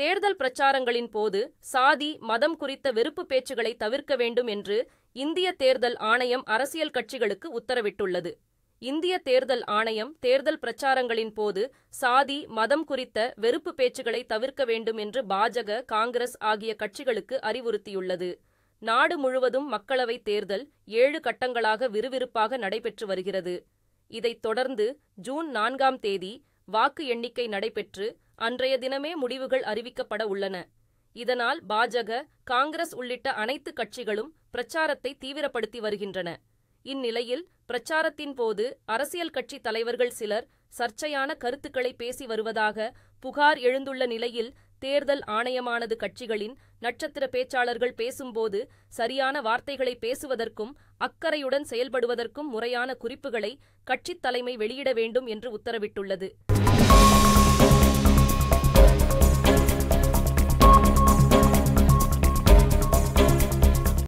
தேர்தல் பிரச்சாரங்களின் போது சாதி, மதம் குறித்த வெறுப்பு பேச்சுகளை தவிர்க்க வேண்டும் என்று இந்திய தேர்தல் ஆணையம் அரசியல் கட்சிகளுக்கு உத்தரவிட்டுள்ளது. இந்திய தேர்தல் ஆணையம் தேர்தல் பிரச்சாரங்களின் போது சாதி, மதம் குறித்த வெறுப்பு பேச்சுகளை தவிர்க்க வேண்டும் என்று பாஜக, காங்கிரஸ் ஆகிய கட்சிகளுக்கு அறிவுறுத்தியுள்ளது. நாடு முழுவதும் மக்களவைத் தேர்தல் 7 கட்டங்களாக விறுவிறுப்பாக நடைபெற்று வருகிறது. இதைத் தொடர்ந்து ஜூன் 4ஆம் தேதி வாக்கு எண்ணிக்கை நடைபெற்று அன்றைய தினமே முடிவுகள் அறிவிக்கப்பட உள்ளன. இதனால் பாஜக, காங்கிரஸ் உள்ளிட்ட அனைத்து கட்சிகளும் பிரச்சாரத்தை தீவிரப்படுத்தி வருகின்றன. இந்நிலையில் பிரச்சாரத்தின் போது அரசியல் கட்சி தலைவர்கள் சிலர் சர்ச்சையான கருத்துக்களை பேசி வருவதாக புகார் எழுந்துள்ள நிலையில் தேர்தல் ஆணையமானது கட்சிகளின் நட்சத்திர பேச்சாளர்கள் பேசும்போது சரியான வார்த்தைகளை பேசுவதற்கும் அக்கறையுடன் செயல்படுவதற்கும் முறையான குறிப்புகளை கட்சித் தலைமை வெளியிட வேண்டும் என்று உத்தரவிட்டுள்ளது.